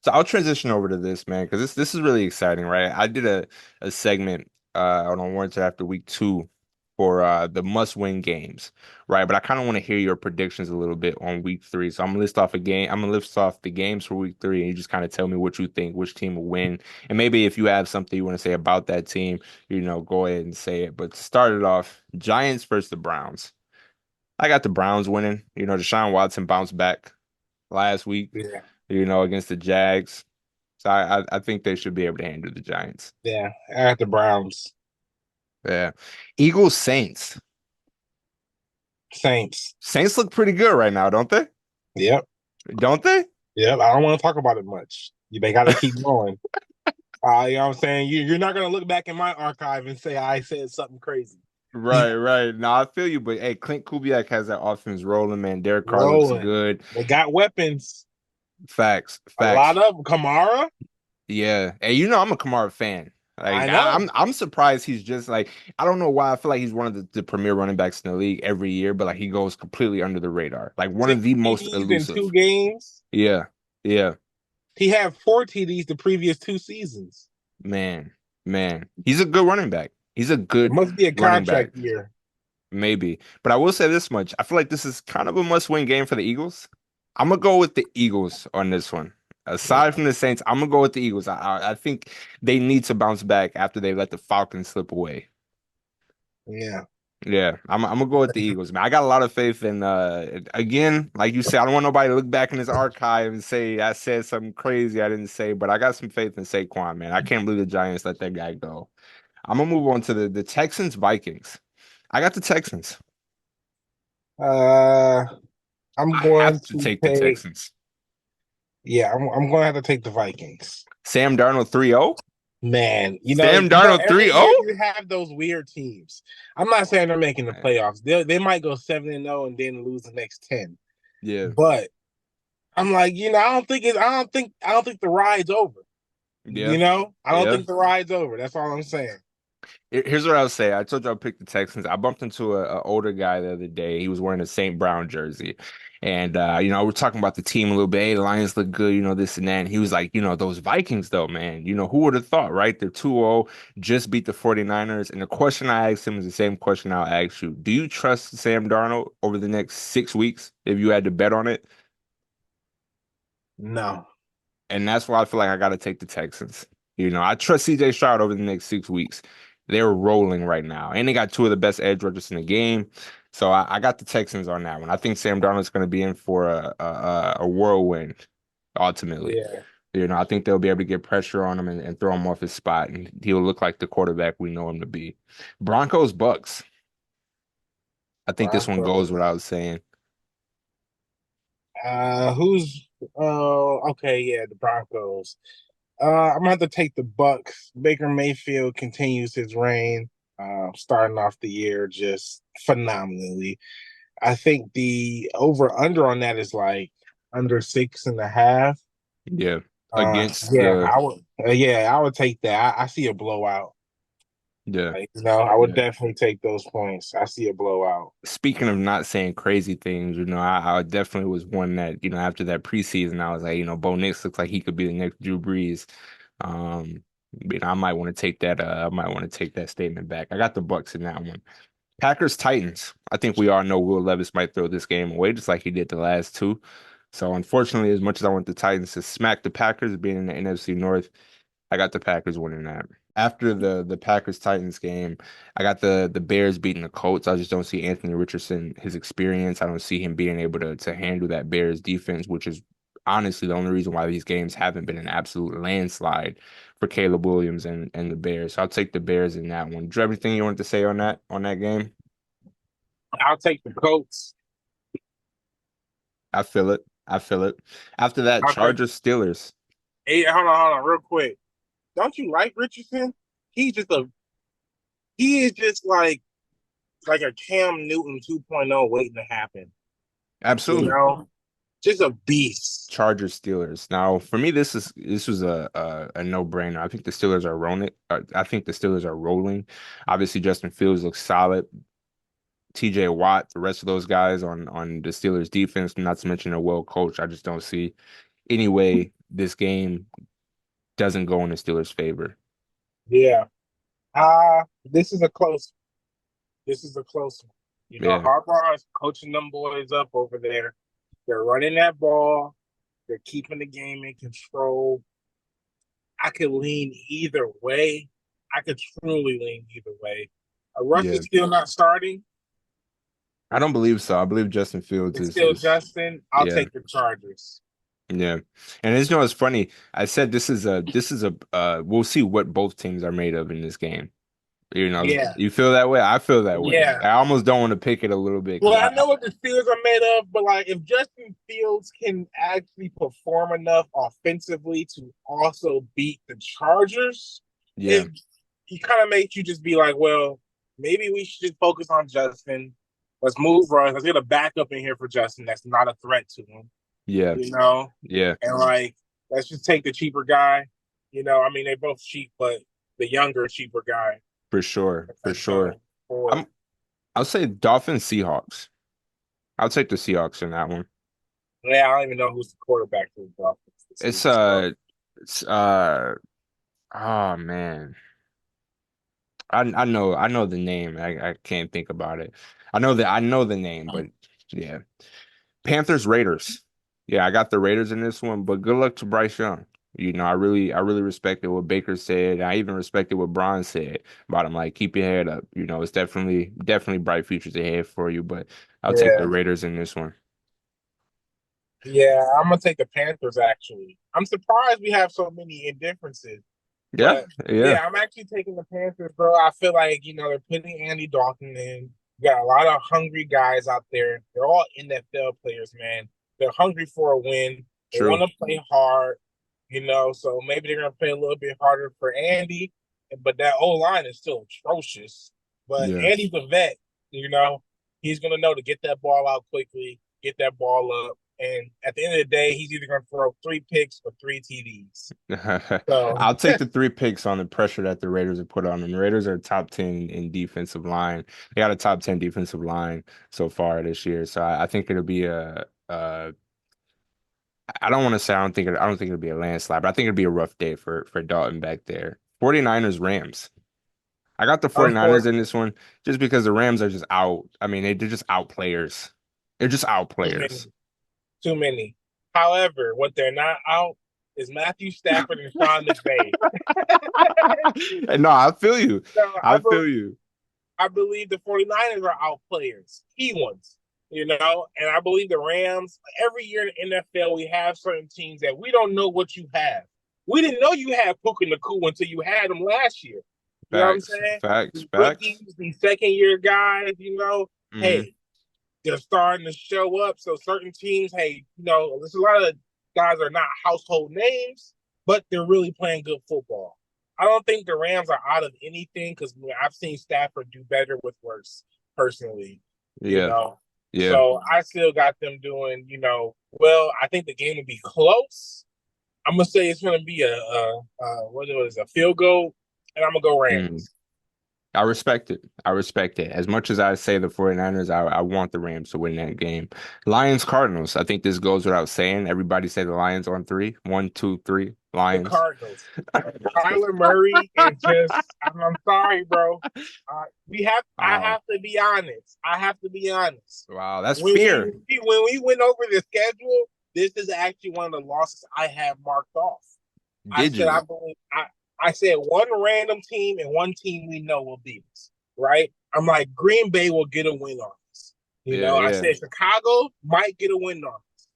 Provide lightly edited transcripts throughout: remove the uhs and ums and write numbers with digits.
So I'll transition over to this, man, because this is really exciting, right? I did a segment on Unwarranted after week two for the must-win games, right? But I kind of want to hear your predictions a little bit on week three. So I'm gonna list off a game. I'm gonna list off the games for week three, and you just kind of tell me what you think, which team will win, and maybe if you have something you want to say about that team, go ahead and say it. But to start it off, Giants versus the Browns. I got the Browns winning. Deshaun Watson bounced back last week, Yeah, against the Jags. So I think they should be able to handle the Giants. yeah. At the Browns, Yeah. Eagles Saints. Saints. Saints look pretty good right now, don't they? Yep, Don't they? yep. I don't want to talk about it much. They got to keep going. You know what I'm saying? You're not gonna look back in my archive and say I said something crazy. Right, right. No, I feel you, but hey, Clint Kubiak has that offense rolling, man. Derek Carr looks Rolling. good. They got weapons. Facts, A lot facts. of them. Kamara. Yeah. Hey, I'm a Kamara fan. I Like know. I'm surprised he's just like I don't know why I feel like he's one of the premier running backs in the league every year, but like he goes completely under the radar. Like one of Six the most TDs in two elusive. games. Yeah. Yeah. He had four TDs the previous two seasons. Man, man, he's a good running back. He's a It good must be a running back, contract year. maybe. But I will say this much. I feel like this is kind of a must-win game for the Eagles. I'm gonna go with the Eagles on this one. Aside Yeah. from the Saints, I'm gonna go with the Eagles. I think they need to bounce back after they let the Falcons slip away. Yeah. Yeah, I'm gonna go with the Eagles, man. I got a lot of faith in again, like you said, I don't want nobody to look back in his archive and say I said something crazy I didn't say, but I got some faith in Saquon, man. I can't believe the Giants let that guy go. I'm gonna move on to the Texans Vikings. I got the Texans. Uh, I'm I going have to to take the take. Texans. Yeah, I'm going to have to take the Vikings. Sam Darnold 3-0. Man, Sam Darnold every 3-0? year you have those weird teams. I'm not saying they're making the playoffs. They might go 7-0 and then lose the next 10. Yeah, But I'm like, I don't think the ride's over. yeah, I don't yeah. think the ride's over. That's all I'm saying. Here's what I'll say. I told you I picked the Texans. I bumped into a older guy the other day. He was wearing a St. Brown jersey. And we're talking about the team a little bit. Hey, the Lions look good, this and that. And he was like, those Vikings though, man. Who would have thought, right? They're 2-0, just beat the 49ers. And the question I asked him is the same question I'll ask you. Do you trust Sam Darnold over the next 6 weeks if you had to bet on it? No. And that's why I feel like I got to take the Texans. I trust CJ Stroud over the next 6 weeks. They're rolling right now. And they got two of the best edge rushers in the game. So I got the Texans on that one. I think Sam Darnold's going to be in for a whirlwind ultimately. Yeah. I think they'll be able to get pressure on him and throw him off his spot, and he'll look like the quarterback we know him to be. Broncos Bucks. I think this one goes Broncos. without saying. Who's okay, yeah, the Broncos. I'm gonna have to take the Bucks. Baker Mayfield continues his reign, starting off the year just phenomenally. I think the over under on that is like under 6.5. Yeah, against Yeah, the I would take that. I see a blowout. yeah. I would Yeah. definitely take those points. I see a blowout. Speaking of not saying crazy things, I definitely was one that, after that preseason, I was like, Bo Nix looks like he could be the next Drew Brees. Um, I might want to take that. I might want to take that statement back. I got the Bucks in that one. Packers Titans. I think we all know Will Levis might throw this game away just like he did the last two. So unfortunately, as much as I want the Titans to smack the Packers being in the NFC North, I got the Packers winning that. After the Packers Titans game, I got the Bears beating the Colts. I just don't see Anthony Richardson, his experience. I don't see him being able to handle that Bears defense, which is honestly the only reason why these games haven't been an absolute landslide for Caleb Williams and the Bears. So I'll take the Bears in that one. Do you have anything you wanted to say on that game? I'll take the Colts. I feel it. I feel it. After that, I'll take. Chargers Steelers. Hey, hold on, real quick. Don't you like Richardson? He's just a he is just like a Cam Newton 2.0 waiting to happen. You Absolutely. know, just a beast. Chargers Steelers. Now, for me, this was a no-brainer. I think the Steelers are rolling. I think the Steelers are rolling. Obviously, Justin Fields looks solid. TJ Watt, the rest of those guys on the Steelers defense, not to mention a well coach. I just don't see any way. this game doesn't go in the Steelers' favor. Yeah. This is a close. This is a close one. Yeah, Harbaugh is coaching them boys up over there. They're running that ball. They're keeping the game in control. I could lean either way. I could truly lean either way. Russ yeah. is still not starting. I don't believe so. I believe Justin Fields It's is still is Justin. I'll yeah. take the Chargers. Yeah. And it's funny. I said this is a we'll see what both teams are made of in this game. Yeah. You feel that way? I feel that way. Yeah. I almost don't want to pick it a little bit Well, because I know what the Steelers are made of, but like if Justin Fields can actually perform enough offensively to also beat the Chargers, yeah, it kind of makes you just be like, well, maybe we should just focus on Justin. Let's move Russ. Let's get a backup in here for Justin that's not a threat to him, yeah, you know? yeah, And like, let's just take the cheaper guy. I mean, they're both cheap, but the younger, cheaper guy. for sure, for Let's sure. go forward. I'll say Dolphins Seahawks. I'll take the Seahawks in that one. Yeah, I don't even know who's the quarterback for the Dolphins this It's season. So. it's oh man. I know the name. I can't think about it. I know the name, but yeah. Panthers Raiders. Yeah, I got the Raiders in this one, but good luck to Bryce Young. I really respected what Baker said. I even respected what Braun said about him. Like, keep your head up. It's definitely bright futures ahead for you. But I'll take the Yeah. Raiders in this one. Yeah, I'm gonna take the Panthers actually. I'm surprised we have so many indifferences. Yeah, But yeah, yeah, I'm actually taking the Panthers, bro. I feel like, they're putting Andy Dalton in. You got a lot of hungry guys out there. They're all NFL players, man. They're hungry for a win. They want true. to play hard, so maybe they're gonna play a little bit harder for Andy. But that O line is still atrocious. But Yeah. Andy's a vet, you know. He's gonna know to get that ball out quickly, get that ball up. And at the end of the day, he's either gonna throw 3 picks or 3 TDs. So I'll take the 3 picks on the pressure that the Raiders have put on them. The Raiders are top 10 in defensive line. They got a top 10 defensive line so far this year. So I think it'll be I don't want to say I don't think it'll be a landslide, but I think it'll be a rough day for Dalton back there. 49ers Rams. I got the 49ers in unfortunately, this one just because the Rams are just out. I mean, they're just out players. They're just out too many. players. Too many. However, what they're not out is Matthew Stafford and Sean McVay. And no, I feel you. So I feel you. I believe the 49ers are out players, key ones, and I believe the Rams, every year in the NFL, we have certain teams that we don't know what you have. We didn't know you had Puka Nacua until you had them last year. You know what I'm Facts, saying? facts, These facts. rookies, these second year guys, Hmm. hey, they're starting to show up. So certain teams, hey, there's a lot of guys that are not household names, but they're really playing good football. I don't think the Rams are out of anything because I've seen Stafford do better with worse, personally, you Yeah, know. yeah. So I still got them doing, well, I think the game will be close. I'm gonna say it's gonna be a field goal, and I'm gonna go Mm. Rams. I respect it. I respect it. As much as I say the 49ers, I want the Rams to win that game. Lions Cardinals. I think this goes without saying. Everybody say the Lions on three. One, two, three. The Lions. Cardinals. Kyler Murray is just. I'm sorry, bro. We have. I Wow. have to be honest. I have to be honest. Wow. That's When fear. we went over the schedule, this is actually one of the losses I have marked off. I Did said I you? believe I said one random team and one team we know will beat us. Right? I'm like Green Bay will get a win on us. Yeah, I yeah. said Chicago might get a win on us.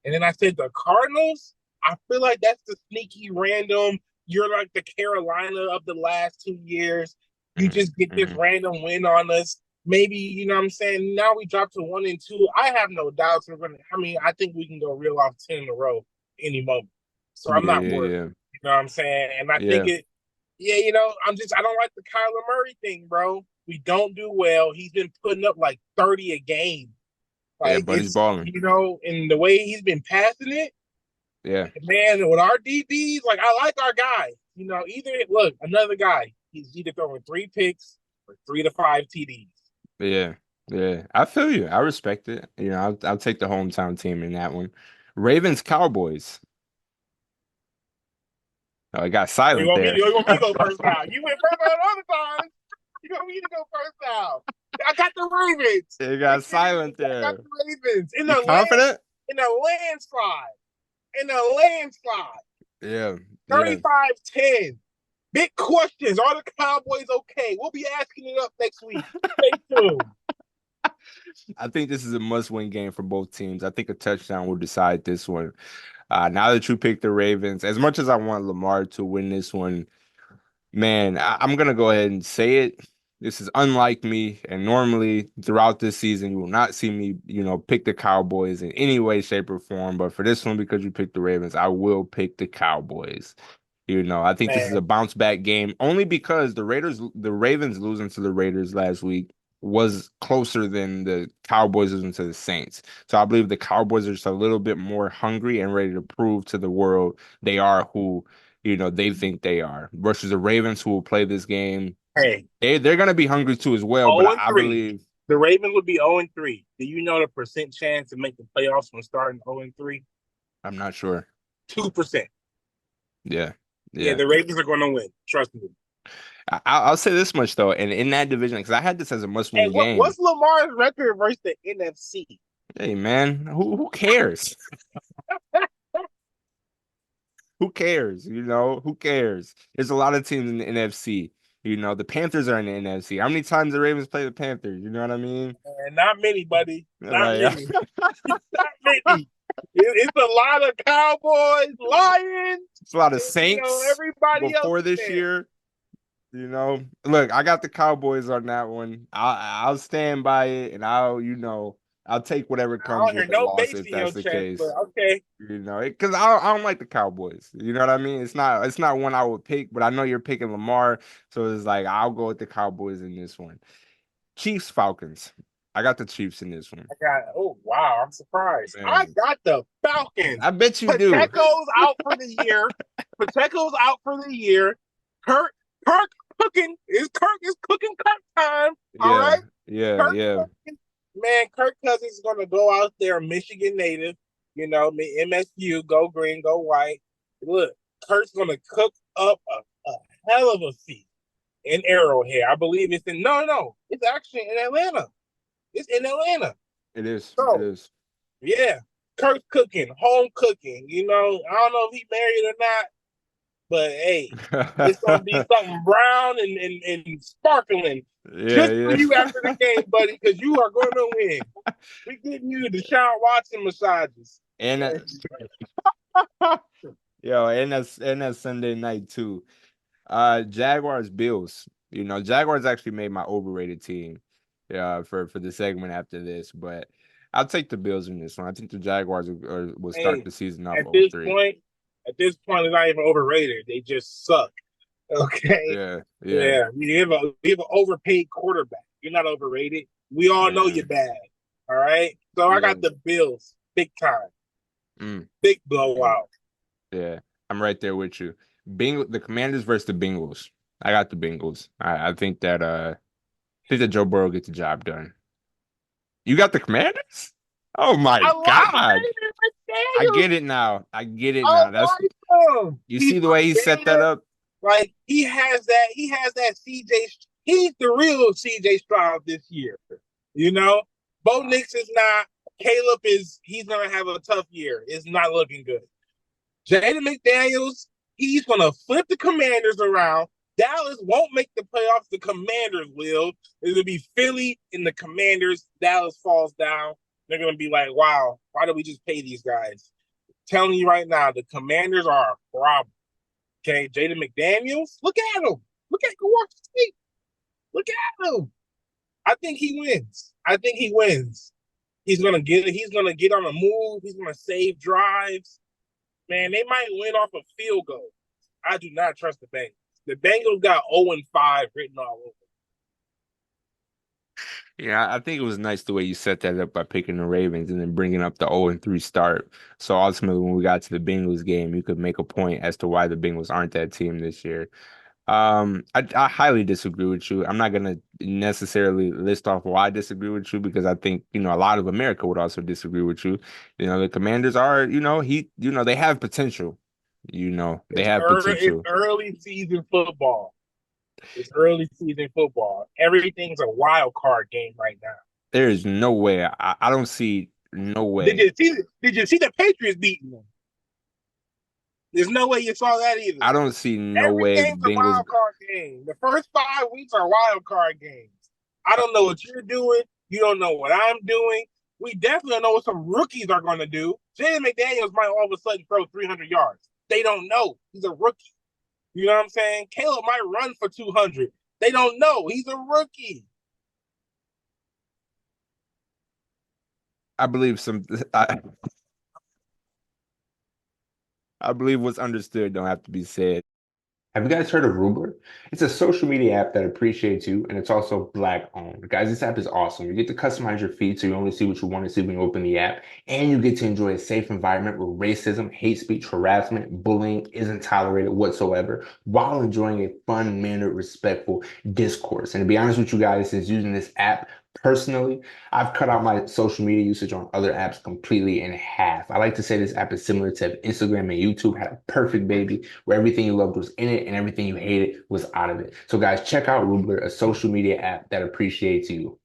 And then I said the Cardinals, I feel like that's the sneaky random. You're like the Carolina of the last 2 years. You Hmm. just get this Hmm. random win on us. Maybe, what I'm saying? Now we drop to 1-2. I have no doubts I think we can go real off 10 in a row any moment. So I'm Yeah, not yeah, worried. yeah. You know what I'm saying? And I think Yeah. I don't like the Kyler Murray thing, bro. We don't do well. He's been putting up like 30 a game. Yeah, Like buddy's it's, balling. and the way he's been passing it, Yeah. man, with our DBs, like I like our guy. Either look, another guy, he's either throwing 3 picks or 3 to 5 TDs. Yeah. Yeah. I feel you. I respect it. I'll take the hometown team in that one. Ravens Cowboys. Oh, it got silent there. You want me to go first now? You went first all the other times. You want me to go first now? I got the Ravens. It got silent I got there. the Ravens You confident? in a landslide. In a landslide. Yeah. 35-10. Big questions. Are the Cowboys okay? We'll be asking it up next week. Stay tuned. I think this is a must-win game for both teams. I think a touchdown will decide this one. Now that you picked the Ravens, as much as I want Lamar to win this one, man, I'm gonna go ahead and say it. This is unlike me, and normally throughout this season, you will not see me, pick the Cowboys in any way, shape, or form. But for this one, because you picked the Ravens, I will pick the Cowboys. I think this is a bounce back game only because the Ravens losing to the Raiders last week was closer than the Cowboys losing to the Saints. So I believe the Cowboys are just a little bit more hungry and ready to prove to the world they are who, they think they are versus the Ravens who will play this game. Hey, they're going to be hungry too as well, but I believe the Ravens would be 0-3. Do you know the percent chance to make the playoffs when starting 0-3? I'm not sure. 2%. Yeah. Yeah, the Ravens are going to win. Trust me. I'll say this much though, and in that division, because I had this as a must-win game. What's Lamar's record versus the NFC? Hey man, who cares? Who cares? Who cares? There's a lot of teams in the NFC. The Panthers are in the NFC. How many times the Ravens play the Panthers? You know what I mean? Not many, buddy. Not many. Not many. It's a lot of Cowboys, Lions. It's a lot of Saints. Everybody before else this year. Look, I got the Cowboys on that one. I'll stand by it, and I'll take whatever comes with the loss if that's the case. Okay. Because I don't like the Cowboys. You know what I mean? It's not one I would pick, but I know you're picking Lamar, so it's like I'll go with the Cowboys in this one. Chiefs Falcons. I got the Chiefs in this one. Oh wow, I'm surprised. Man. I got the Falcons. I bet you do. Pacheco's out for the year. Kirk cooking. Is cooking Kirk time. All right. Yeah. Cooking. Man, Kirk Cousins is gonna go out there, Michigan native. MSU, go green, go white. Look, Kirk's gonna cook up a hell of a feast in Arrowhead. I believe it's it's actually in Atlanta. It's in Atlanta. It is. It is. Yeah. Kirk's cooking, home cooking. I don't know if he married or not, but hey, it's gonna be something brown and sparkling just for you after the game, buddy, because you are going to win. We're getting you the Deshaun Watson massages. And that's Sunday night too. Jaguars Bills. Jaguars actually made my overrated team. For the segment after this, but I'll take the Bills in this one. I think the Jaguars will start the season off 0-3. At this point, it's not even overrated. They just suck. Okay. Yeah. You have an overpaid quarterback. You're not overrated. We all know you're bad. All right. So I got the Bills big time. Big blowout. Yeah, I'm right there with you. The Commanders versus the Bengals. I got the Bengals. I think that Joe Burrow gets the job done. You got the Commanders? Oh my God. I get it now. You see the way he set that up? Like he has that CJ. He's the real CJ Stroud this year. Bo Nix is not. Caleb he's gonna have a tough year. It's not looking good. Jaden McDaniels, he's gonna flip the Commanders around. Dallas won't make the playoffs. The Commanders will. It'll be Philly and the Commanders. Dallas falls down. They're going to be like, wow, why did we just pay these guys? I'm telling you right now, the Commanders are a problem. Okay, Jaden McDaniels, look at him. Go watch the tape. Look at him. I think he wins. He's going to get on a move. He's going to save drives. Man, they might win off a field goal. I do not trust the Bengals. The Bengals got 0-5 written all over. Yeah, I think it was nice the way you set that up by picking the Ravens and then bringing up the 0-3 start. So ultimately, when we got to the Bengals game, you could make a point as to why the Bengals aren't that team this year. I highly disagree with you. I'm not gonna necessarily list off why I disagree with you because I think a lot of America would also disagree with you. The Commanders are they have potential. They have It's potential. early season football. It's early season football. Everything's a wild card game right now. There is no way. I don't see no Did way. you see? Did you see the Patriots beating them? There's no way you saw that either. I don't see no Every way the game's a Bengals. wild card game. The first 5 weeks are wild card games. I don't know what you're doing. You don't know what I'm doing. We definitely don't know what some rookies are going to do. Jaden McDaniels might all of a sudden throw 300 yards. They don't know. He's a rookie. You know what I'm saying? Caleb might run for 200. They don't know. He's a rookie. I believe some. I believe what's understood don't have to be said. Have you guys heard of Rueblur? It's a social media app that appreciates you, and it's also Black owned. Guys, this app is awesome. You get to customize your feed so you only see what you want to see when you open the app, and you get to enjoy a safe environment where racism, hate speech, harassment, bullying isn't tolerated whatsoever, while enjoying a fun, mannered, respectful discourse. And to be honest with you guys, since using this app personally, I've cut out my social media usage on other apps completely in half. I like to say this app is similar to Instagram and YouTube had a perfect baby where everything you loved was in it and everything you hated was out of it. So guys, check out Rueblur, a social media app that appreciates you.